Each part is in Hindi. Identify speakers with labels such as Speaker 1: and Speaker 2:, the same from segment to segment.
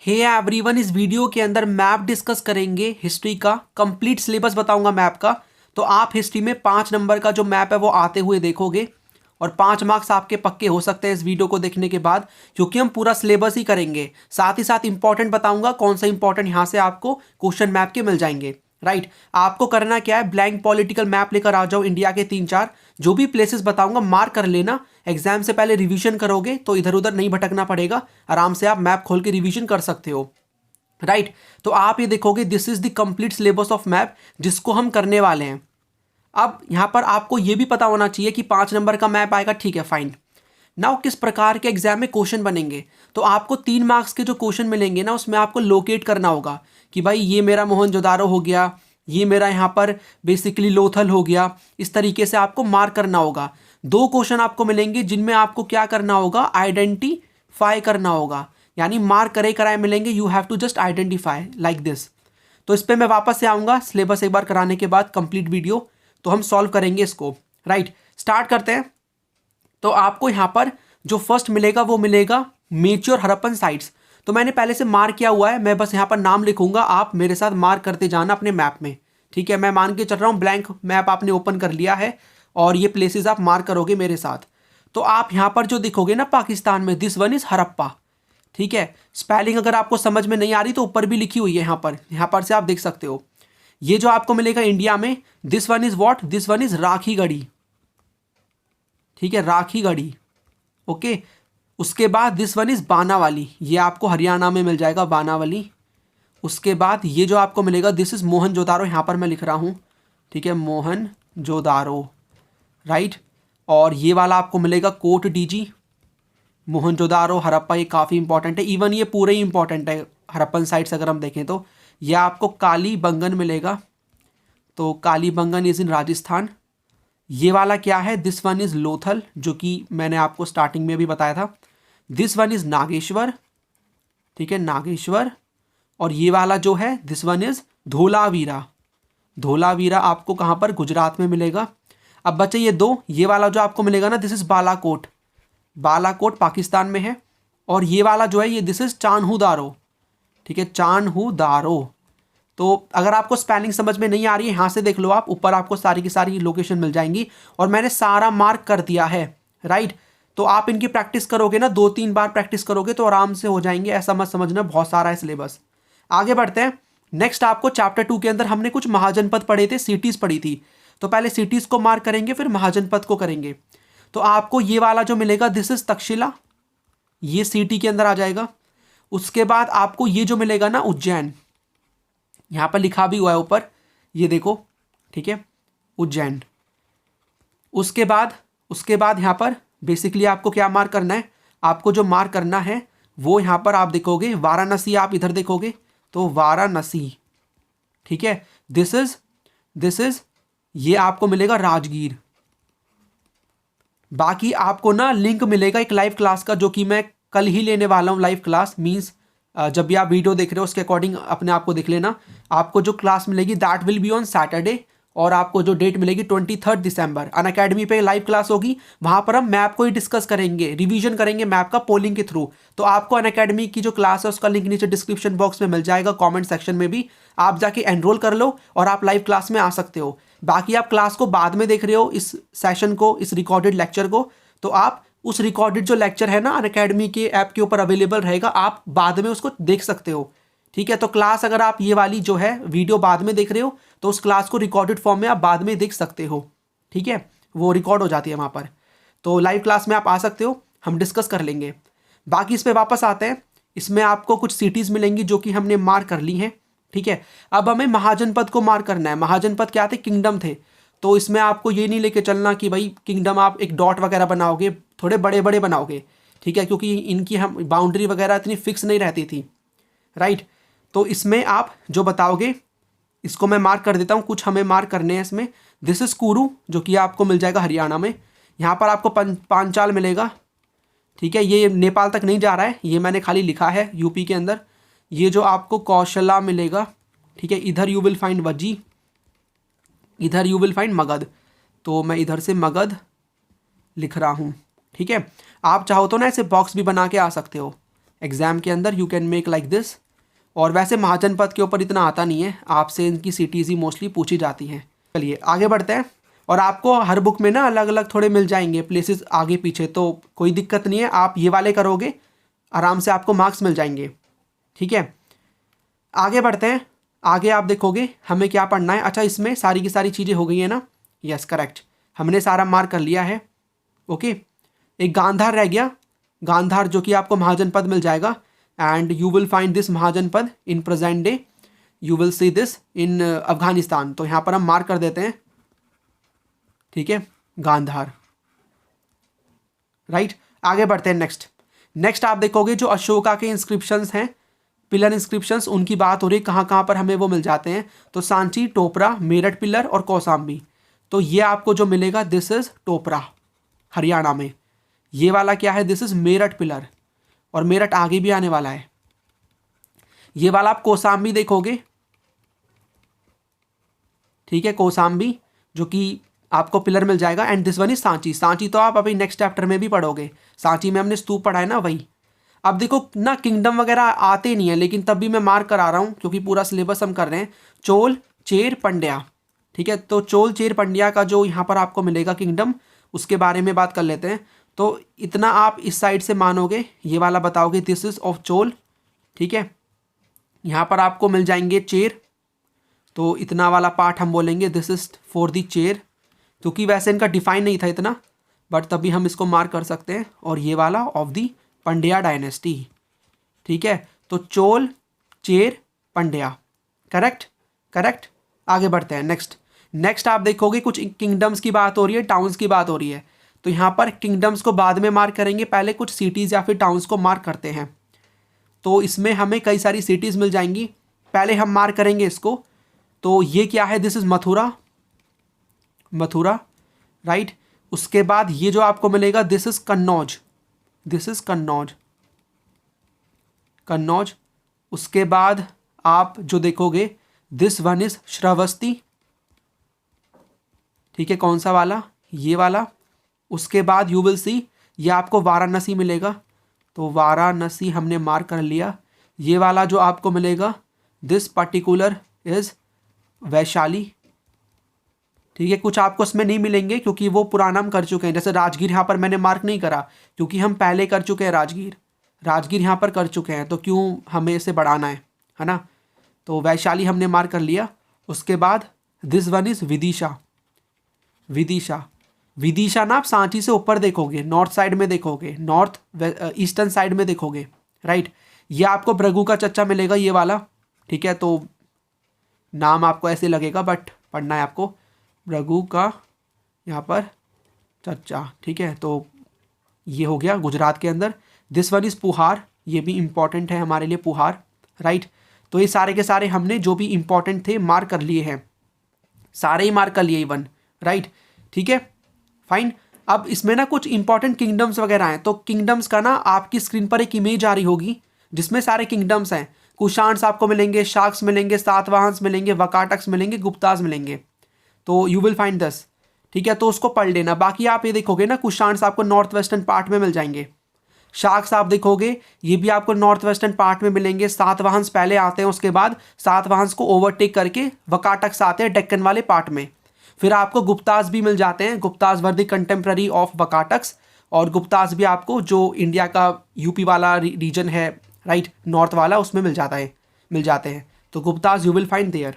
Speaker 1: हे एवरीवन, इस वीडियो के अंदर मैप डिस्कस करेंगे हिस्ट्री का। कंप्लीट सिलेबस बताऊंगा मैप का। तो आप हिस्ट्री में 5 नंबर का जो मैप है वो आते हुए देखोगे और 5 मार्क्स आपके पक्के हो सकते हैं इस वीडियो को देखने के बाद, क्योंकि हम पूरा सिलेबस ही करेंगे। साथ ही साथ इंपॉर्टेंट बताऊंगा कौन सा इंपॉर्टेंट यहाँ से आपको क्वेश्चन मैप के मिल जाएंगे। राइट, आपको करना क्या है, ब्लैंक पॉलिटिकल मैप लेकर आ जाओ इंडिया के 3-4। जो भी प्लेसेस बताऊंगा मार्क कर लेना। एग्जाम से पहले रिवीजन करोगे तो इधर उधर नहीं भटकना पड़ेगा, आराम से आप मैप खोल के रिवीजन कर सकते हो। राइट, तो आप ये देखोगे this is the complete syllabus of map जिसको हम करने वाले हैं। अब यहाँ पर आपको ये भी पता होना चाहिए कि 5 नंबर का मैप आएगा, ठीक है, फाइन। नाउ किस प्रकार के एग्जाम में क्वेश्चन बनेंगे, तो आपको 3 मार्क्स के जो क्वेश्चन मिलेंगे ना उसमें आपको लोकेट करना होगा कि भाई ये मेरा मोहनजोदारो हो गया, ये मेरा यहाँ पर बेसिकली लोथल हो गया। इस तरीके से आपको मार्क करना होगा। 2 क्वेश्चन आपको मिलेंगे जिनमें आपको क्या करना होगा, आइडेंटिफाई करना होगा, यानी मार्क करे कराए मिलेंगे। You have to just identify like this. तो इस पर मैं वापस से आऊँगा सिलेबस एक बार कराने के बाद कंप्लीट वीडियो, तो हम सॉल्व करेंगे इसको। राइट, स्टार्ट करते हैं। तो आपको यहाँ पर जो फर्स्ट मिलेगा वो मिलेगा मेच्योर हड़प्पन साइट्स। तो मैंने पहले से मार्क किया हुआ है, मैं बस यहाँ पर नाम लिखूंगा, आप मेरे साथ मार्क करते जाना अपने मैप में। ठीक है, मैं मान के चल रहा हूँ ब्लैंक मैप आपने ओपन कर लिया है और ये प्लेसेस आप मार्क करोगे मेरे साथ। तो आप यहाँ पर जो दिखोगे ना पाकिस्तान में, दिस वन इज हड़प्पा। ठीक है, स्पेलिंग अगर आपको समझ में नहीं आ रही तो ऊपर भी लिखी हुई है, यहाँ पर से आप देख सकते हो। ये जो आपको मिलेगा इंडिया में, this one is what, this one is Rakhigarhi. ठीक है, राखीगढ़ी। ओके, उसके बाद दिस वन इज बानावाली, ये आपको हरियाणा में मिल जाएगा, बानावाली। उसके बाद ये जो आपको मिलेगा दिस इज मोहनजोदारो, यहाँ पर मैं लिख रहा हूँ। ठीक है, मोहनजोदारो। राइट, और ये वाला आपको मिलेगा कोट डीजी। मोहनजोदारो, हड़प्पा, ये काफ़ी इंपॉर्टेंट है, इवन ये पूरे ही इंपॉर्टेंट है हड़प्पन साइट्स अगर हम देखें तो। यह आपको कालीबंगन मिलेगा, तो कालीबंगन इज इन राजस्थान। ये वाला क्या है, दिस वन इज लोथल, जो कि मैंने आपको स्टार्टिंग में भी बताया था। This one is Nageshwar. ठीक है, नागेश्वर। और ये वाला जो है this one is Dholavira. Dholavira आपको कहाँ पर, गुजरात में मिलेगा। अब बचे ये 2, ये वाला जो आपको मिलेगा ना दिस इज बालाकोट। बालाकोट पाकिस्तान में है। और ये वाला जो है ये दिस इज चान्हू-दारो। ठीक है, चान्हू-दारो। तो अगर आपको स्पेलिंग समझ में नहीं आ रही है, यहाँ से देख लो आप, ऊपर आपको सारी की सारी लोकेशन मिल जाएंगी और मैंने सारा मार्क कर दिया है। राइट, तो आप इनकी प्रैक्टिस करोगे ना, 2-3 बार प्रैक्टिस करोगे तो आराम से हो जाएंगे, ऐसा मत समझना बहुत सारा है सिलेबस। आगे बढ़ते हैं। नेक्स्ट आपको चैप्टर 2 के अंदर हमने कुछ महाजनपद पढ़े थे, सिटीज़ पढ़ी थी। तो पहले सिटीज़ को मार्क करेंगे फिर महाजनपद को करेंगे। तो आपको ये वाला जो मिलेगा दिस इज तक्षशिला, ये सिटी के अंदर आ जाएगा। उसके बाद आपको ये जो मिलेगा ना उज्जैन, यहाँ पर लिखा भी हुआ है ऊपर, ये देखो। ठीक है, उज्जैन। उसके बाद यहाँ पर बेसिकली आपको क्या मार्क करना है, आपको जो मार्क करना है वो यहाँ पर आप देखोगे वाराणसी, आप इधर देखोगे तो वाराणसी। ठीक है, दिस इज ये आपको मिलेगा राजगीर। बाकी आपको ना लिंक मिलेगा एक लाइव क्लास का, जो कि मैं कल ही लेने वाला हूँ। लाइव क्लास मीन्स जब भी आप वीडियो देख रहे हो उसके अकॉर्डिंग अपने आप को देख लेना। आपको जो क्लास मिलेगी that will be on Saturday, और आपको जो डेट मिलेगी 23 दिसंबर अनअकैडमी पे लाइव क्लास होगी। वहाँ पर हम मैप को ही डिस्कस करेंगे, रिवीजन करेंगे मैप का पोलिंग के थ्रू। तो आपको अनअकैडमी की जो क्लास है उसका लिंक नीचे डिस्क्रिप्शन बॉक्स में मिल जाएगा, कॉमेंट सेक्शन में भी। आप जाके एनरोल कर लो और आप लाइव क्लास में आ सकते हो। बाकी आप क्लास को बाद में देख रहे हो, इस सेशन को, इस रिकॉर्डेड लेक्चर को, तो आप उस रिकॉर्डेड जो लेक्चर है ना अनअकैडमी के ऐप के ऊपर अवेलेबल रहेगा, आप बाद में उसको देख सकते हो। ठीक है, तो क्लास अगर आप ये वाली जो है वीडियो बाद में देख रहे हो तो उस क्लास को रिकॉर्डेड फॉर्म में आप बाद में देख सकते हो। ठीक है, वो रिकॉर्ड हो जाती है वहाँ पर। तो लाइव क्लास में आप आ सकते हो, हम डिस्कस कर लेंगे। बाकी इस पर वापस आते हैं। इसमें आपको कुछ सिटीज़ मिलेंगी जो कि हमने मार्क कर ली हैं। ठीक है, अब हमें महाजनपद को मार्क करना है। महाजनपद क्या थे, किंगडम थे। तो इसमें आपको ये नहीं लेके चलना कि भाई किंगडम आप एक डॉट वगैरह बनाओगे, थोड़े बड़े बड़े बनाओगे। ठीक है, क्योंकि इनकी हम बाउंड्री वगैरह इतनी फिक्स नहीं रहती थी। राइट, तो इसमें आप जो बताओगे, इसको मैं मार्क कर देता हूँ, कुछ हमें मार्क करने हैं इसमें। दिस इज कुरू, जो कि आपको मिल जाएगा हरियाणा में। यहाँ पर आपको पांचाल मिलेगा। ठीक है, ये नेपाल तक नहीं जा रहा है, ये मैंने खाली लिखा है यूपी के अंदर। ये जो आपको कौशला मिलेगा। ठीक है, इधर यू विल फाइंड वजी, इधर यू विल फाइंड मगध। तो मैं इधर से मगध लिख रहा हूँ। ठीक है, आप चाहो तो ना ऐसे बॉक्स भी बना के आ सकते हो, एग्ज़ाम के अंदर you can make like this. और वैसे महाजनपद के ऊपर इतना आता नहीं है, आपसे इनकी सिटीज़ ही मोस्टली पूछी जाती हैं। चलिए आगे बढ़ते हैं। और आपको हर बुक में ना अलग अलग थोड़े मिल जाएंगे प्लेसेस आगे पीछे, तो कोई दिक्कत नहीं है, आप ये वाले करोगे आराम से आपको मार्क्स मिल जाएंगे। ठीक है, आगे बढ़ते हैं। आगे आप देखोगे हमें क्या पढ़ना है। अच्छा, इसमें सारी की सारी चीज़ें हो गई है ना? यस करेक्ट, हमने सारा मार्क कर लिया है। ओके, एक गांधार रह गया, गांधार जो कि आपको महाजनपद मिल जाएगा। And you will find this mahajanapada in present day, you will see this in Afghanistan. तो यहाँ पर हम मार्क कर देते हैं। ठीक है, गांधार। राइट, आगे बढ़ते हैं। नेक्स्ट आप देखोगे जो अशोका के इंस्क्रिप्शंस हैं, पिलर इंस्क्रिप्शंस, उनकी बात हो रही है कहाँ कहाँ पर हमें वो मिल जाते हैं। तो सांची, टोपरा, मेरठ पिलर और कौसाम्बी। तो ये आपको जो मिलेगा दिस इज टोपरा हरियाणा में। ये वाला क्या है? दिस इज मेरठ पिलर, और मेरठ आगे भी आने वाला है। ये वाला आप कौसाम्बी देखोगे। ठीक है, कौसाम्बी जो कि आपको पिलर मिल जाएगा। And this one is Sanchi. Sanchi तो आप अभी नेक्स्ट चैप्टर में भी पढ़ोगे, सांची में हमने स्तूप पढ़ा है ना, वही। अब देखो ना, किंगडम वगैरह आते नहीं है, लेकिन तब भी मैं मार्क करा रहा हूँ क्योंकि पूरा सिलेबस हम कर रहे हैं। चोल, चेर, पंड्या। ठीक है, तो चोल, चेर, पंड्या का जो यहाँ पर आपको मिलेगा किंगडम, उसके बारे में बात कर लेते हैं। तो इतना आप इस साइड से मानोगे, ये वाला बताओगे दिस इज ऑफ चोल। ठीक है, यहाँ पर आपको मिल जाएंगे चेर, तो इतना वाला पार्ट हम बोलेंगे this is for the chair, क्योंकि वैसे इनका डिफाइन नहीं था इतना, बट तभी हम इसको मार्क कर सकते हैं। और ये वाला ऑफ द पंड्या डायनेस्टी। ठीक है, तो चोल, चेर, पंड्या। करेक्ट। आगे बढ़ते हैं। नेक्स्ट आप देखोगे कुछ किंगडम्स की बात हो रही है, टाउन्स की बात हो रही है। तो यहाँ पर किंगडम्स को बाद में मार्क करेंगे, पहले कुछ सिटीज़ या फिर टाउन्स को मार्क करते हैं। तो इसमें हमें कई सारी सिटीज़ मिल जाएंगी। पहले हम मार्क करेंगे इसको। तो ये क्या है? This is Mathura. राइट, उसके बाद ये जो आपको मिलेगा दिस इज़ कन्नौज। उसके बाद आप जो देखोगे दिस वन इज श्रावस्ती। ठीक है, कौन सा वाला? ये वाला। उसके बाद यू विल सी ये आपको वाराणसी मिलेगा, तो वाराणसी हमने मार्क कर लिया। ये वाला जो आपको मिलेगा दिस पर्टिकुलर इज वैशाली। ठीक है, कुछ आपको इसमें नहीं मिलेंगे क्योंकि वो पुराना हम कर चुके हैं। जैसे राजगीर यहाँ पर मैंने मार्क नहीं करा क्योंकि हम पहले कर चुके हैं राजगीर यहाँ पर कर चुके हैं, तो क्यों हमें इसे बढ़ाना है ना? तो वैशाली हमने मार्क कर लिया। उसके बाद दिस वन इज विदिशा ना आप सांची से ऊपर देखोगे, नॉर्थ साइड में देखोगे, नॉर्थ ईस्टर्न साइड में देखोगे। राइट, ये आपको भृगु का चच्चा मिलेगा, ये वाला। ठीक है, तो नाम आपको ऐसे लगेगा बट पढ़ना है आपको, भृगु का यहाँ पर चच्चा। ठीक है, तो ये हो गया गुजरात के अंदर। दिस वन इज़ पुहार, ये भी इंपॉर्टेंट है हमारे लिए, पुहार। राइट, तो ये सारे के सारे हमने जो भी इंपॉर्टेंट थे मार्क कर लिए हैं, सारे ही मार्क कर लिए इवन। राइट, ठीक है, फाइन। अब इसमें ना कुछ इंपॉर्टेंट किंगडम्स वगैरह हैं, तो किंगडम्स का ना आपकी स्क्रीन पर एक इमेज आ रही होगी जिसमें सारे किंगडम्स हैं। कुशाण्स आपको मिलेंगे, शाक्स मिलेंगे, सातवाहन्स मिलेंगे, वकाटक्स मिलेंगे, गुप्ताज मिलेंगे। तो यू विल फाइंड दिस। ठीक है, तो उसको पढ़ लेना। बाकी आप ये देखोगे ना, कुशाण्स आपको नॉर्थ वेस्टर्न पार्ट में मिल जाएंगे। शाक्स आप देखोगे ये भी आपको नॉर्थ वेस्टर्न पार्ट में मिलेंगे। सातवाहन्स पहले आते हैं, उसके बाद सातवाहन्स को ओवरटेक करके वकाटक्स आते हैं डेक्कन वाले पार्ट में। फिर आपको गुप्ताज भी मिल जाते हैं, Guptas were the contemporary of Vakatakas. और गुप्ताज भी आपको जो इंडिया का यूपी वाला रीजन है, राइट, नॉर्थ वाला, उसमें मिल जाते हैं। तो Guptas you will find there.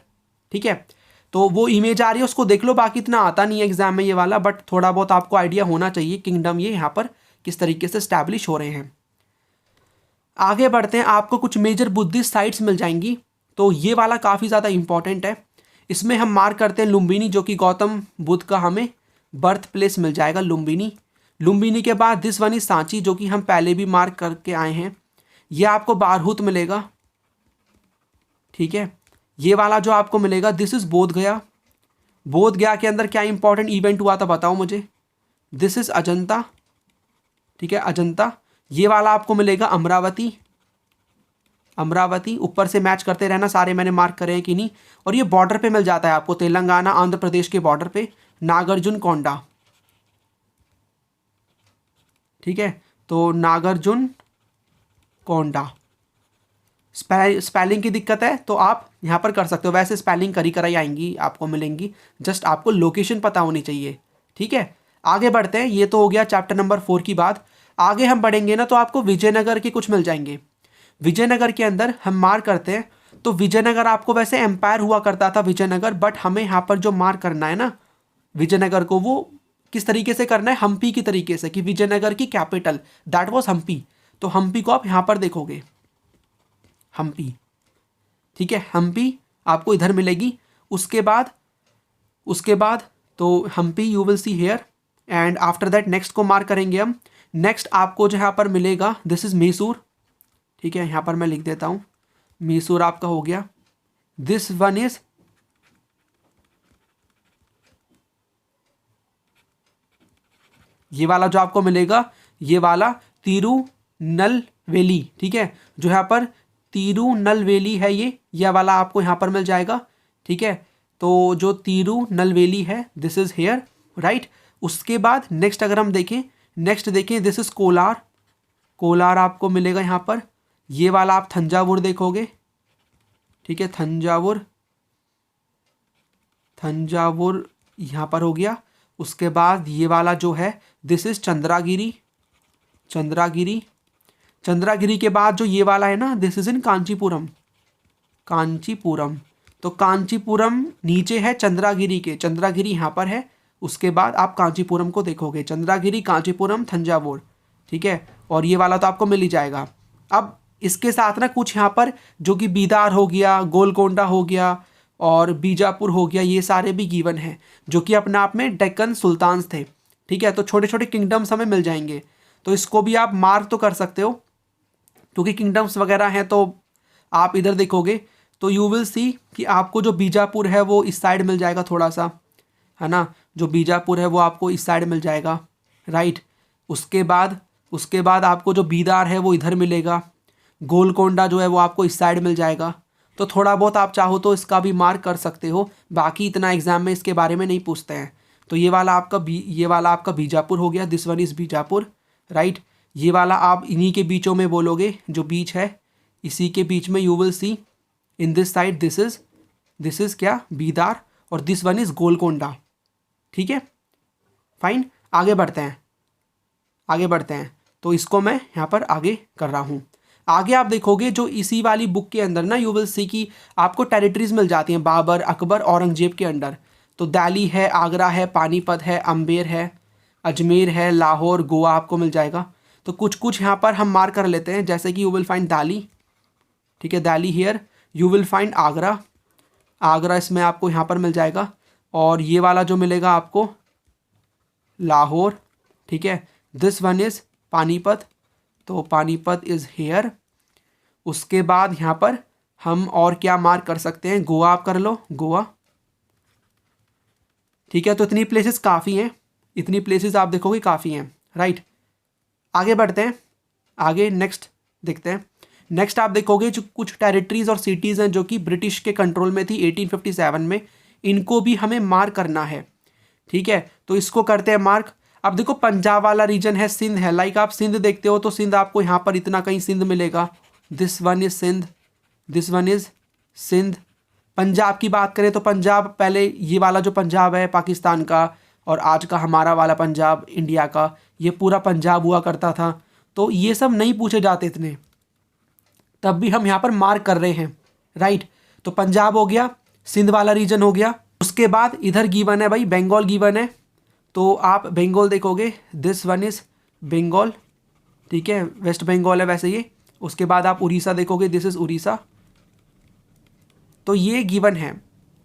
Speaker 1: ठीक है, तो वो इमेज आ रही है, उसको देख लो। बाकी इतना आता नहीं है एग्जाम में ये वाला, बट थोड़ा बहुत आपको आइडिया होना चाहिए किंगडम ये यहाँ पर किस तरीके से स्टैब्लिश हो रहे हैं। आगे बढ़ते हैं। आपको कुछ मेजर बुद्धिस्ट साइट्स मिल जाएंगी, तो ये वाला काफ़ी ज़्यादा इंपॉर्टेंट है। इसमें हम मार्क करते हैं लुम्बिनी, जो कि गौतम बुद्ध का हमें बर्थ प्लेस मिल जाएगा, लुम्बिनी के बाद दिस वन इज सांची, जो कि हम पहले भी मार्क करके आए हैं। ये आपको बारहूत मिलेगा। ठीक है, ये वाला जो आपको मिलेगा दिस इज बोधगया के अंदर क्या इंपॉर्टेंट इवेंट हुआ था बताओ मुझे? This is Ajanta. ठीक है, अजंता। ये वाला आपको मिलेगा अमरावती। ऊपर से मैच करते रहना, सारे मैंने मार्क करे हैं कि नहीं। और ये बॉर्डर पे मिल जाता है आपको, तेलंगाना आंध्र प्रदेश के बॉर्डर पे, नागार्जुन कोंडा। ठीक है, तो नागार्जुन कोंडा। स्पेलिंग की दिक्कत है तो आप यहाँ पर कर सकते हो, वैसे स्पेलिंग करी कराई आएंगी आपको मिलेंगी, जस्ट आपको लोकेशन पता होनी चाहिए। ठीक है, आगे बढ़ते हैं। ये तो हो गया चैप्टर नंबर 4 की बात। आगे हम बढ़ेंगे ना तो आपको विजयनगर के कुछ मिल जाएंगे। विजयनगर के अंदर हम मार करते हैं तो विजयनगर आपको वैसे एम्पायर हुआ करता था विजयनगर, बट हमें यहाँ पर जो मार करना है ना विजयनगर को, वो किस तरीके से करना है, हम्पी की तरीके से, कि विजयनगर की कैपिटल दैट वाज हम्पी। तो हम्पी को आप यहाँ पर देखोगे, हम्पी। ठीक है, हम्पी आपको इधर मिलेगी। उसके बाद तो Hampi you will see here, and after that next को मार्क करेंगे हम। नेक्स्ट आपको जो यहाँ पर मिलेगा दिस इज मैसूर। ठीक है, यहाँ पर मैं लिख देता हूँ, मैसूर आपका हो गया। दिस वन इज ये वाला जो आपको मिलेगा, ये वाला तिरुनलवेली। ठीक है, जो यहाँ पर तिरुनलवेली है ये वाला आपको यहाँ पर मिल जाएगा। ठीक है, तो जो तिरुनलवेली है दिस इज हेयर, राइट। उसके बाद नेक्स्ट अगर हम देखें, नेक्स्ट देखें दिस इज कोलार। कोलार आपको मिलेगा यहाँ पर। ये वाला आप थंजावुर देखोगे। ठीक है, थंजावुर यहाँ पर हो गया। उसके बाद ये वाला जो है दिस इज चंद्रागिरी। चंद्रागिरी के बाद जो ये वाला है ना दिस इज इन कांचीपुरम। तो कांचीपुरम नीचे है चंद्रागिरी के, चंद्रागिरी यहाँ पर है। उसके बाद आप कांचीपुरम को देखोगे, चंद्रागिरी, कांचीपुरम, थंजावुर। ठीक है, और ये वाला तो आपको मिल ही जाएगा। अब इसके साथ ना कुछ यहाँ पर जो कि बीदार हो गया, गोलकोंडा हो गया और बीजापुर हो गया, ये सारे भी गिवन हैं जो कि अपने आप में डेक्कन सुल्तान्स थे। ठीक है, तो छोटे छोटे किंगडम्स हमें मिल जाएंगे, तो इसको भी आप मार्क तो कर सकते हो क्योंकि किंगडम्स वगैरह हैं। तो आप इधर देखोगे तो यू विल सी कि आपको जो बीजापुर है वो इस साइड मिल जाएगा थोड़ा सा, है ना। जो बीजापुर है वो आपको इस साइड मिल जाएगा, राइट। उसके बाद आपको जो बीदार है वो इधर मिलेगा। गोलकोंडा जो है वो आपको इस साइड मिल जाएगा। तो थोड़ा बहुत आप चाहो तो इसका भी मार्क कर सकते हो, बाकी इतना एग्जाम में इसके बारे में नहीं पूछते हैं। तो ये वाला आपका बीजापुर हो गया, this one is Bijapur, right. ये वाला आप इन्हीं के बीचों में बोलोगे, जो बीच है इसी के बीच में you will C in this side this is क्या, बीदार, और दिस वन इज गोलकोंडा। ठीक है, फाइन। आगे बढ़ते हैं। तो इसको मैं यहाँ पर आगे कर रहा हूँ। आगे आप देखोगे जो इसी वाली बुक के अंदर ना यू विल सी कि आपको टेरिटरीज मिल जाती हैं बाबर, अकबर, औरंगजेब के अंडर। तो दिल्ली है, आगरा है, पानीपत है, अम्बेर है, अजमेर है, लाहौर, गोवा आपको मिल जाएगा। तो कुछ यहाँ पर हम मार्क कर लेते हैं, जैसे कि यू विल फाइंड दिल्ली। ठीक है, Delhi here. You will find Agra इसमें आपको यहाँ पर मिल जाएगा। और ये वाला जो मिलेगा आपको लाहौर। ठीक है, दिस वन इज़ पानीपत, तो पानीपत इज़ हेयर। उसके बाद यहाँ पर हम और क्या मार्क कर सकते हैं, गोवा आप कर लो, गोवा। ठीक है, तो इतनी प्लेसेस काफ़ी हैं, इतनी प्लेसेस आप देखोगे काफ़ी हैं, राइट। आगे बढ़ते हैं, आगे नेक्स्ट देखते हैं। नेक्स्ट आप देखोगे जो कुछ टेरिटरीज और सिटीज़ हैं जो कि ब्रिटिश के कंट्रोल में थी 1857 में, इनको भी हमें मार्क करना है। ठीक है, तो इसको करते हैं मार्क। अब देखो पंजाब वाला रीजन है, सिंध है, लाइक आप सिंध देखते हो तो सिंध आपको यहाँ पर इतना कहीं सिंध मिलेगा, this one is Sindh, this one is Sindh. Punjab की बात करें तो पंजाब, पहले ये वाला जो पंजाब है पाकिस्तान का और आज का हमारा वाला पंजाब इंडिया का, ये पूरा पंजाब हुआ करता था। तो ये सब नहीं पूछे जाते इतने, तब भी हम यहाँ पर मार्क कर रहे हैं, राइट। तो पंजाब हो गया, सिंध वाला रीजन हो गया। उसके बाद इधर गिवन है भाई, बंगाल गिवन है, तो आप बंगाल देखोगे, दिस वन इज बंगाल। ठीक है, वेस्ट बंगाल है वैसे ये। उसके बाद आप उड़ीसा देखोगे, दिस इज उड़ीसा। तो ये गिवन है,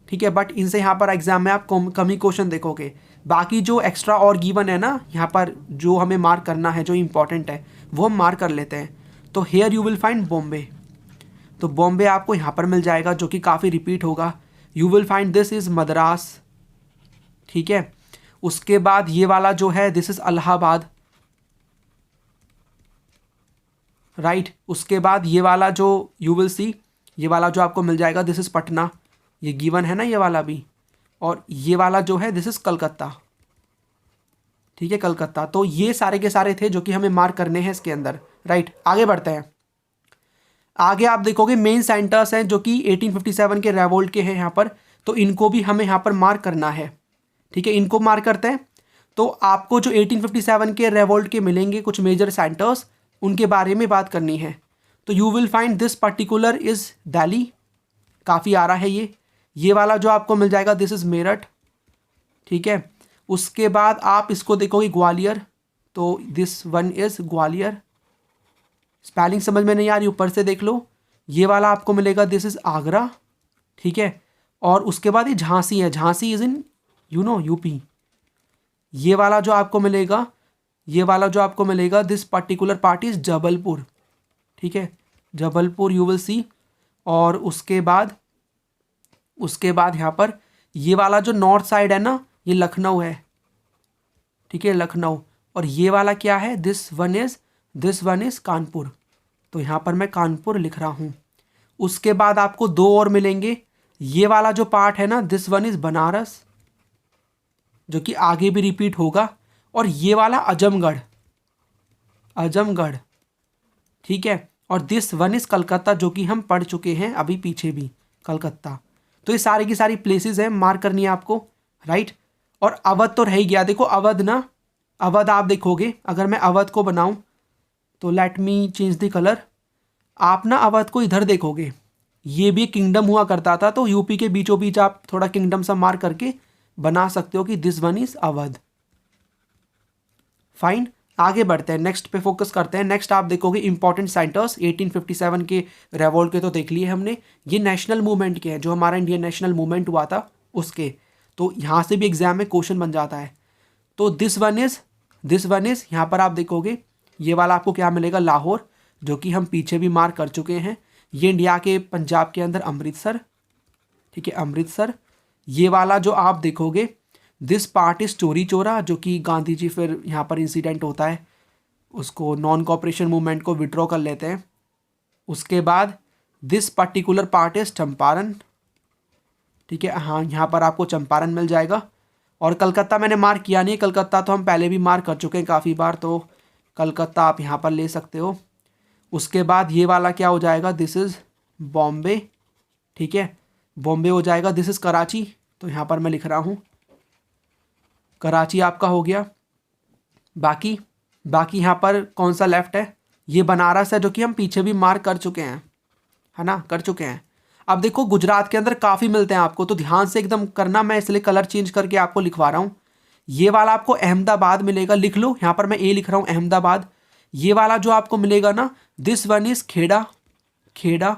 Speaker 1: ठीक है, बट इनसे यहाँ पर एग्जाम में आप कम ही क्वेश्चन देखोगे। बाकी जो एक्स्ट्रा और गिवन है ना यहाँ पर, जो हमें मार्क करना है, जो इंपॉर्टेंट है वो हम मार्क कर लेते हैं। तो here you will find Bombay, तो बॉम्बे आपको यहाँ पर मिल जाएगा जो कि काफ़ी रिपीट होगा। You will find this is Madras. ठीक है, उसके बाद ये वाला जो है दिस इज़ इलाहाबाद, राइट। उसके बाद ये वाला जो यू विल सी, ये वाला जो आपको मिल जाएगा दिस इज़ पटना, ये गिवन है ना ये वाला भी। और ये वाला जो है दिस इज़ कलकत्ता। ठीक है, कलकत्ता। तो ये सारे के सारे थे जो कि हमें मार्क करने हैं इसके अंदर, राइट। आगे बढ़ते हैं। आगे आप देखोगे मेन सेंटर्स हैं जो कि 1857 के रेवोल्ट के हैं यहाँ पर, तो इनको भी हमें यहाँ पर मार्क करना है। ठीक है, इनको मार्क करते हैं। तो आपको जो 1857 के रेवोल्ट के मिलेंगे कुछ मेजर सेंटर्स, उनके बारे में बात करनी है। तो you will find this particular is Delhi, काफ़ी आ रहा है ये वाला जो आपको मिल जाएगा दिस इज़ मेरठ। ठीक है, उसके बाद आप इसको देखोगे ग्वालियर, तो this one is Gwalior. Spelling समझ में नहीं आ रही, ऊपर से देख लो। ये वाला आपको मिलेगा दिस इज़ आगरा। ठीक है, और उसके बाद ये झांसी है, झांसी इज़ इन यूपी। ये वाला जो आपको मिलेगा this particular part is Jabalpur. ठीक है, जबलपुर यू विल सी। और उसके बाद यहाँ पर ये वाला जो नॉर्थ साइड है ना, ये लखनऊ है। ठीक है, लखनऊ। और ये वाला क्या है, दिस वन इज़ कानपुर। तो यहाँ पर मैं कानपुर लिख रहा हूँ। उसके बाद आपको दो और मिलेंगे। ये वाला जो पार्ट है ना, दिस वन इज़ बनारस, जो कि आगे भी रिपीट होगा। और ये वाला आजमगढ़। ठीक है, और दिस वन इज़ कलकत्ता, जो कि हम पढ़ चुके हैं अभी पीछे भी, कलकत्ता। तो ये सारी की सारी प्लेसेस हैं, मार्क करनी है आपको, राइट। और अवध तो रह ही गया। देखो अवध आप देखोगे, अगर मैं अवध को बनाऊं तो let me change the colour. आप ना अवध को इधर देखोगे, ये भी किंगडम हुआ करता था, तो यूपी के बीचों बीच आप थोड़ा किंगडम सा मार्क करके बना सकते हो कि this one is Awadh. Fine, आगे बढ़ते हैं, नेक्स्ट पे फोकस करते हैं। नेक्स्ट आप देखोगे इंपॉर्टेंट सेंटर्स 1857 के रेवोल्ट के तो देख लिए हमने। ये नेशनल मूवमेंट के हैं, जो हमारा इंडियन नेशनल मूवमेंट हुआ था उसके। तो यहाँ से भी एग्जाम में क्वेश्चन बन जाता है। तो दिस वन इज यहाँ पर आप देखोगे, ये वाला आपको क्या मिलेगा, लाहौर, जो कि हम पीछे भी मार्क कर चुके हैं। ये इंडिया के पंजाब के अंदर अमृतसर। ठीक है, अमृतसर। ये वाला जो आप देखोगे दिस पार्ट इज चोरी चोरा, जो कि गांधी जी फिर यहाँ पर इंसिडेंट होता है, उसको नॉन कॉपरेशन मूवमेंट को विड्रॉ कर लेते हैं। उसके बाद this particular part is Champaran. ठीक है, हाँ, यहाँ पर आपको चंपारण मिल जाएगा। और कलकत्ता मैंने मार्क किया नहीं, कलकत्ता तो हम पहले भी मार्क कर चुके हैं काफ़ी बार, तो कलकत्ता आप यहाँ पर ले सकते हो। उसके बाद ये वाला क्या हो जाएगा, दिस इज़ बॉम्बे। ठीक है, बॉम्बे हो जाएगा। दिस इज़ कराची, तो यहाँ पर मैं लिख रहा हूँ कराची आपका हो गया। बाकी यहाँ पर कौन सा लेफ्ट है, ये बनारस है, जो कि हम पीछे भी मार्क कर चुके हैं, है ना, कर चुके हैं। अब देखो गुजरात के अंदर काफ़ी मिलते हैं आपको, तो ध्यान से एकदम करना, मैं इसलिए कलर चेंज करके आपको लिखवा रहा हूँ। ये वाला आपको अहमदाबाद मिलेगा, लिख लो, यहाँ पर मैं ए लिख रहा हूँ, अहमदाबाद। ये वाला जो आपको मिलेगा ना, दिस वन इज़ खेड़ा।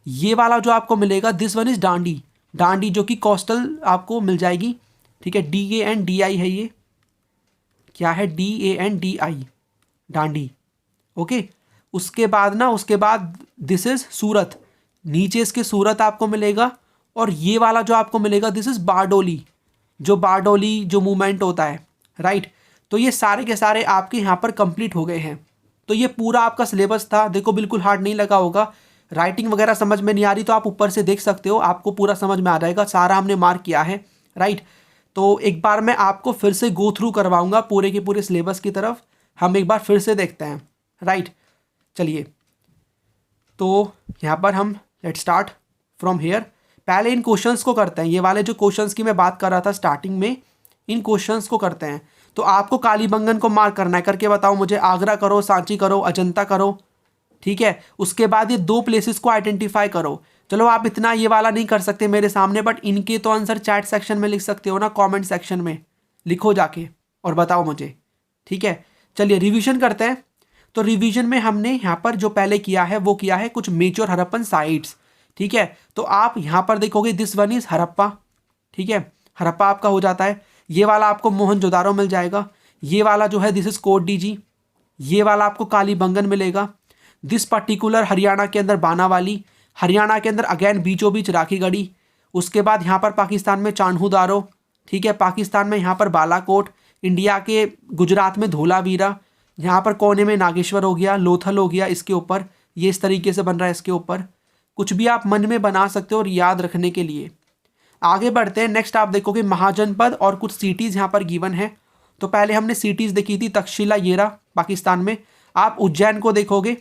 Speaker 1: ये वाला जो आपको मिलेगा दिस वन इज़ डांडी, जो कि कोस्टल आपको मिल जाएगी। ठीक है, DANDI है, ये क्या है, DANDI, डांडी। ओके, उसके बाद दिस इज़ सूरत, नीचे इसके सूरत आपको मिलेगा। और ये वाला जो आपको मिलेगा दिस इज़ बारडोली, जो मूवमेंट होता है, राइट। तो ये सारे के सारे आपके यहाँ पर कंप्लीट हो गए हैं। तो ये पूरा आपका सिलेबस था। देखो बिल्कुल हार्ड नहीं लगा होगा। राइटिंग वगैरह समझ में नहीं आ रही तो आप ऊपर से देख सकते हो, आपको पूरा समझ में आ जाएगा, सारा हमने मार्क किया है, राइट। तो एक बार मैं आपको फिर से गो थ्रू करवाऊंगा पूरे के पूरे सिलेबस की तरफ, हम एक बार फिर से देखते हैं, राइट। चलिए, तो यहाँ पर हम लेट स्टार्ट फ्रॉम हेयर। पहले इन क्वेश्चंस को करते हैं, ये वाले जो क्वेश्चंस की मैं बात कर रहा था स्टार्टिंग में, इन क्वेश्चंस को करते हैं। तो आपको कालीबंगन को मार्क करना है, करके बताओ मुझे। आगरा करो, सांची करो, अजंता करो। ठीक है, उसके बाद ये दो प्लेसेस को आइडेंटिफाई करो। चलो आप इतना ये वाला नहीं कर सकते मेरे सामने, बट इनके तो आंसर चैट सेक्शन में लिख सकते हो ना, कमेंट सेक्शन में लिखो जाके और बताओ मुझे। ठीक है, चलिए रिवीजन करते हैं। तो रिवीजन में हमने यहाँ पर जो पहले किया है वो किया है कुछ मेजर हड़प्पन साइट्स। ठीक है, तो आप यहाँ पर देखोगे दिस वन इज हड़प्पा। ठीक है, हड़प्पा आपका हो जाता है। ये वाला आपको मोहनजोदारो मिल जाएगा। ये वाला जो है दिस इज कोटडीजी। ये वाला आपको कालीबंगन मिलेगा। दिस पर्टिकुलर हरियाणा के अंदर बानावाली, हरियाणा के अंदर अगेन बीचों बीच राखीगढ़ी। उसके बाद यहाँ पर पाकिस्तान में चान्हू दारो। ठीक है, पाकिस्तान में यहाँ पर बालाकोट। इंडिया के गुजरात में धोलावीरा। यहाँ पर कोने में नागेश्वर हो गया, लोथल हो गया, इसके ऊपर ये इस तरीके से बन रहा है। इसके ऊपर कुछ भी आप मन में बना सकते हो और याद रखने के लिए। आगे बढ़ते हैं। नेक्स्ट आप देखोगे महाजनपद और कुछ सिटीज़ यहाँ पर गिवन है। तो पहले हमने सिटीज़ देखी थी, तक्षशिला येरा पाकिस्तान में। आप उज्जैन को देखोगे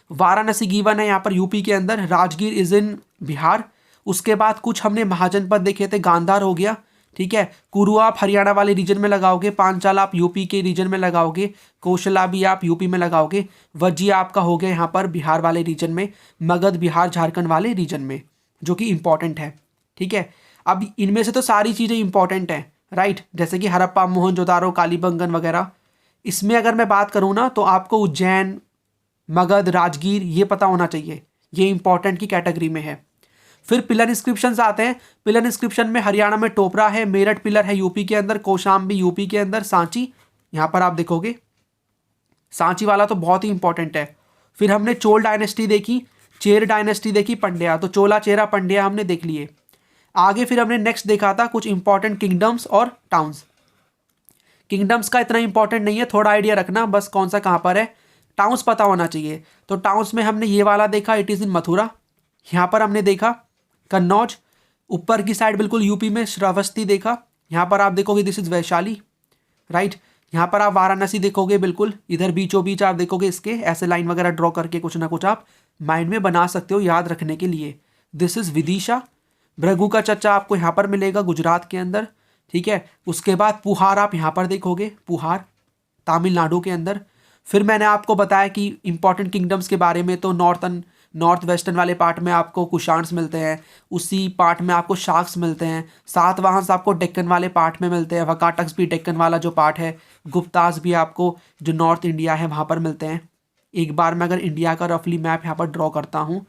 Speaker 1: वाराणसी गिवन है यहाँ पर यूपी के अंदर, राजगीर इज इन बिहार। उसके बाद कुछ हमने महाजनपद देखे थे, गांधार हो गया, ठीक है। कुरु आप हरियाणा वाले रीजन में लगाओगे, पांचाल आप यूपी के रीजन में लगाओगे, कौशला भी आप यूपी में लगाओगे, वज्जी आपका हो गया यहाँ पर बिहार वाले रीजन में, मगध बिहार झारखंड वाले रीजन में, जो कि इंपॉर्टेंट है, ठीक है। अब इनमें से तो सारी चीज़ें इंपॉर्टेंट हैं, राइट, जैसे कि हड़प्पा, मोहनजोदारो, कालीबंगन वगैरह। इसमें अगर मैं बात करूँ ना तो आपको उज्जैन, मगध, राजगीर ये पता होना चाहिए, ये इंपॉर्टेंट की कैटेगरी में है। फिर पिलर इंस्क्रिप्शन आते हैं। पिलर इंस्क्रिप्शन में हरियाणा में टोपरा है, मेरठ पिलर है यूपी के अंदर, कोशाम्बी यूपी के अंदर, सांची यहाँ पर आप देखोगे, सांची वाला तो बहुत ही इंपॉर्टेंट है। फिर हमने चोल डायनेस्टी देखी, चेर डायनेस्टी देखी, पंड्या, तो चोला, चेरा, पंड्या हमने देख लिए। आगे फिर हमने नेक्स्ट देखा था कुछ इंपॉर्टेंट किंगडम्स और टाउन्स। किंगडम्स का इतना इंपॉर्टेंट नहीं है, थोड़ा आइडिया रखना बस कौन सा कहाँ पर है, टाउन्स पता होना चाहिए। तो टाउन्स में हमने ये वाला देखा, इट इज़ इन मथुरा। यहाँ पर हमने देखा कन्नौज, ऊपर की साइड बिल्कुल यूपी में श्रावस्ती देखा, यहाँ पर आप देखोगे दिस इज वैशाली, राइट। यहाँ पर आप वाराणसी देखोगे, बिल्कुल इधर बीचों बीच आप देखोगे इसके, ऐसे लाइन वगैरह ड्रॉ करके कुछ ना कुछ आप माइंड में बना सकते हो याद रखने के लिए। This is Vidisha. भृगु का चर्चा आपको यहाँ पर मिलेगा गुजरात के अंदर, ठीक है। उसके बाद पुहार आप यहाँ पर देखोगे, पुहार तमिलनाडु के अंदर। फिर मैंने आपको बताया कि इंपॉर्टेंट किंगडम्स के बारे में, तो नॉर्थ वेस्टर्न वाले पार्ट में आपको कुशाण्स मिलते हैं, उसी पार्ट में आपको शाक्स मिलते हैं, सातवाहंस आपको डेक्कन वाले पार्ट में मिलते हैं, वकाटक्स भी डेक्कन वाला जो पार्ट है, गुप्तास भी आपको जो नॉर्थ इंडिया है वहाँ पर मिलते हैं। एक बार मैं अगर इंडिया का रफली मैप यहाँ पर ड्रॉ करता हूँ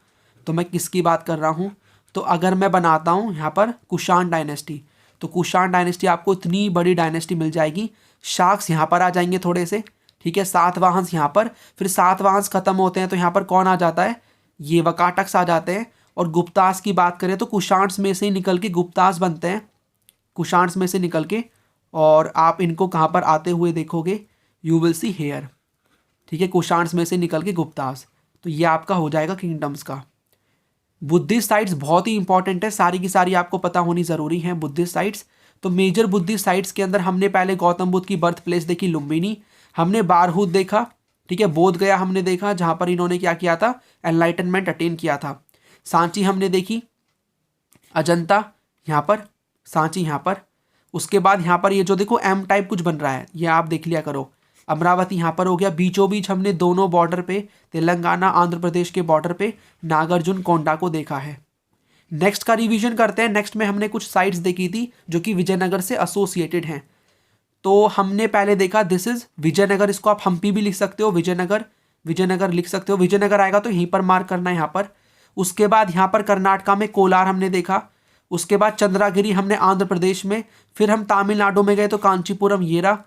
Speaker 1: तो मैं किसकी बात कर रहा हूँ, तो अगर मैं बनाता हूँ यहाँ पर कुशाण डायनेस्टी, तो कुशाण डायनेस्टी आपको इतनी बड़ी डायनेस्टी मिल जाएगी। शाक्स यहाँ पर आ जाएंगे थोड़े से, ठीक है, सातवाहंस यहाँ पर, फिर सातवाहंस खत्म होते हैं तो यहाँ पर कौन आ जाता है, ये वकाटक्स आ जाते हैं। और गुप्तास की बात करें तो कुशाण्स में से ही निकल के गुप्तास बनते हैं, कुशाण्स में से निकल के, और आप इनको कहाँ पर आते हुए देखोगे, यू विल सी हेयर, ठीक है, कुशाण्स में से निकल के गुप्तास। तो ये आपका हो जाएगा किंगडम्स का। बुद्धिस्ट साइट्स बहुत ही इंपॉर्टेंट है, सारी की सारी आपको पता होनी ज़रूरी है बुद्धिस्ट साइट्स। तो मेजर बुद्धिस्ट साइट्स के अंदर हमने पहले गौतम बुद्ध की बर्थ प्लेस देखी लुम्बिनी, हमने बारहूत देखा, ठीक है, बोध गया हमने देखा जहाँ पर इन्होंने क्या किया था, एनलाइटनमेंट अटेन किया था। सांची हमने देखी, अजंता यहाँ पर, सांची यहाँ पर। उसके बाद यहाँ पर ये जो देखो एम टाइप कुछ बन रहा है, ये आप देख लिया करो, अमरावती यहाँ पर हो गया। बीचों बीच हमने दोनों बॉर्डर पे, तेलंगाना आंध्र प्रदेश के बॉर्डर पे नागार्जुन कोंडा को देखा है। नेक्स्ट का रिवीजन करते हैं। नेक्स्ट में हमने कुछ साइट्स देखी थी जो कि विजयनगर से एसोसिएटेड हैं। तो हमने पहले देखा दिस इज विजयनगर, इसको आप हम्पी भी लिख सकते हो, विजयनगर, विजयनगर लिख सकते हो, विजयनगर आएगा तो यहीं पर मार्क करना है यहाँ पर। उसके बाद यहाँ पर कर्नाटका में कोलार हमने देखा, उसके बाद चंद्रागिरी हमने आंध्र प्रदेश में, फिर हम तमिलनाडु में गए तो कांचीपुरम ये रहा,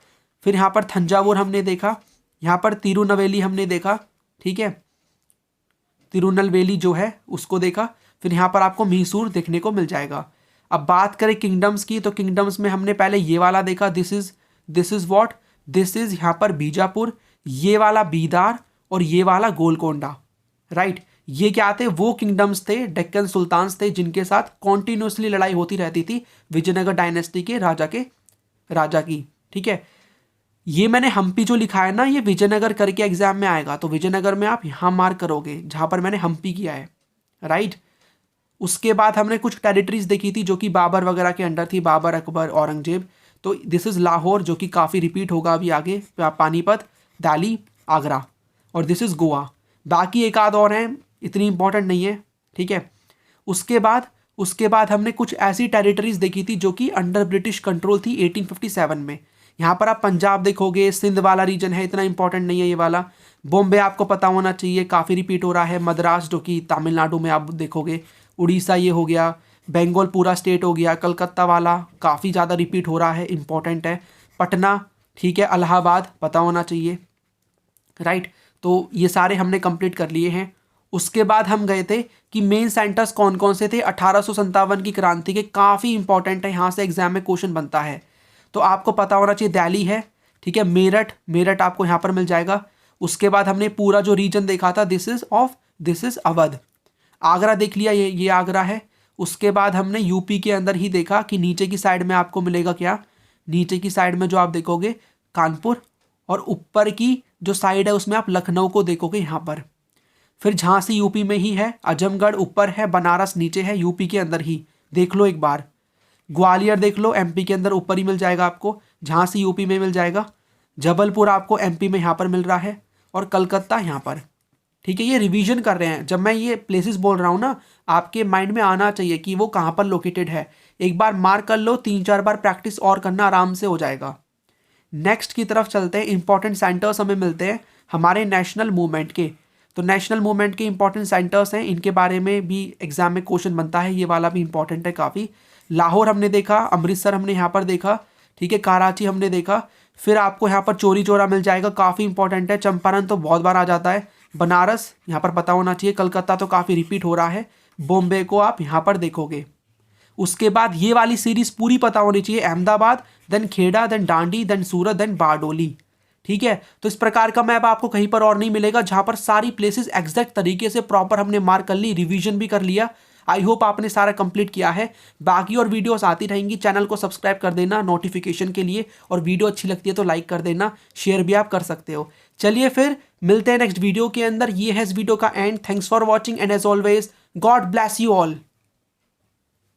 Speaker 1: फिर यहाँ पर थंजावुर हमने देखा, यहाँ पर तिरुनवेली हमने देखा, ठीक है, तिरुनलवेली जो है उसको देखा, फिर यहाँ पर आपको मैसूर देखने को मिल जाएगा। अब बात करें किंगडम्स की, तो किंगडम्स में हमने पहले ये वाला देखा, this is what, this is यहाँ पर बीजापुर, ये वाला बीदार और ये वाला गोलकोंडा, राइट। ये क्या थे, वो किंगडम्स थे, डेक्कन सुल्तान्स थे जिनके साथ कॉन्टिन्यूसली लड़ाई होती रहती थी विजयनगर डायनेस्टी के राजा की, ठीक है। ये मैंने हम्पी जो लिखा है ना, ये विजयनगर करके एग्जाम में आएगा, तो विजयनगर में आप यहाँ मार्क करोगे जहाँ पर मैंने हम्पी किया है, राइट। उसके बाद हमने कुछ टेरिटरीज देखी थी जो कि बाबर वगैरह के अंडर थी, बाबर, अकबर, औरंगजेब। तो दिस इज़ लाहौर जो कि काफ़ी रिपीट होगा अभी आगे, पानीपत, दिल्ली, आगरा, और दिस इज़ गोवा। बाकी एक आध और हैं, इतनी इंपॉर्टेंट नहीं है, ठीक है। उसके बाद हमने कुछ ऐसी टेरिटरीज देखी थी जो कि अंडर ब्रिटिश कंट्रोल थी 1857 में। यहाँ पर आप पंजाब देखोगे, सिंध वाला रीजन है, इतना इंपॉर्टेंट नहीं है ये वाला। बॉम्बे आपको पता होना चाहिए, काफ़ी रिपीट हो रहा है। मद्रास जो कि तमिलनाडु में आप देखोगे, उड़ीसा ये हो गया, बंगाल पूरा स्टेट हो गया, कलकत्ता वाला काफ़ी ज़्यादा रिपीट हो रहा है, इंपॉर्टेंट है। पटना, ठीक है, इलाहाबाद पता होना चाहिए, राइट। तो ये सारे हमने कंप्लीट कर लिए हैं। उसके बाद हम गए थे कि मेन सेंटर्स कौन कौन से थे 1857 की क्रांति के, काफ़ी इंपॉर्टेंट है, यहाँ से एग्जाम में क्वेश्चन बनता है, तो आपको पता होना चाहिए। दिल्ली है, ठीक है, मेरठ आपको यहाँ पर मिल जाएगा। उसके बाद हमने पूरा जो रीजन देखा था, दिस इज अवध, आगरा देख लिया, ये आगरा है। उसके बाद हमने यूपी के अंदर ही देखा कि नीचे की साइड में आपको मिलेगा क्या, नीचे की साइड में जो आप देखोगे कानपुर, और ऊपर की जो साइड है उसमें आप लखनऊ को देखोगे यहाँ पर। फिर झांसी यूपी में ही है, आजमगढ़ ऊपर है, बनारस नीचे है, यूपी के अंदर ही, देख लो एक बार। ग्वालियर देख लो, एमपी के अंदर ऊपर ही मिल जाएगा आपको, झांसी यूपी में मिल जाएगा, जबलपुर आपको एमपी में यहाँ पर मिल रहा है, और कलकत्ता यहाँ पर। ठीक है, ये रिवीजन कर रहे हैं, जब मैं ये प्लेसेस बोल रहा हूँ ना, आपके माइंड में आना चाहिए कि वो कहाँ पर लोकेटेड है। एक बार मार्क कर लो, 3-4 बार प्रैक्टिस और करना, आराम से हो जाएगा। नेक्स्ट की तरफ चलते हैं। इंपॉर्टेंट सेंटर्स हमें मिलते हैं हमारे नेशनल मूवमेंट के। तो नेशनल मूवमेंट के इंपॉर्टेंट सेंटर्स हैं, इनके बारे में भी एग्जाम में क्वेश्चन बनता है, ये वाला भी इंपॉर्टेंट है काफ़ी। लाहौर हमने देखा, अमृतसर हमने यहाँ पर देखा, ठीक है, कराची हमने देखा। फिर आपको यहाँ पर चौरी चौरा मिल जाएगा, काफ़ी इंपॉर्टेंट है। चंपारण तो बहुत बार आ जाता है। बनारस यहाँ पर पता होना चाहिए। कलकत्ता तो काफ़ी रिपीट हो रहा है। बॉम्बे को आप यहाँ पर देखोगे। उसके बाद ये वाली सीरीज पूरी पता होनी चाहिए। अहमदाबाद, देन खेड़ा, देन डांडी, देन सूरत, देन बारडोली। ठीक है, तो इस प्रकार का मैप आपको कहीं पर और नहीं मिलेगा, जहां पर सारी प्लेसेस एग्जैक्ट तरीके से प्रॉपर हमने मार्क कर ली, रिवीजन भी कर लिया। आई होप आपने सारा कंप्लीट किया है। बाकी और वीडियोस आती रहेंगी, चैनल को सब्सक्राइब कर देना नोटिफिकेशन के लिए, और वीडियो अच्छी लगती है तो लाइक कर देना, शेयर भी आप कर सकते हो। चलिए फिर मिलते हैं नेक्स्ट वीडियो के अंदर। ये है इस वीडियो का end. Thanks for watching and as always God bless you all.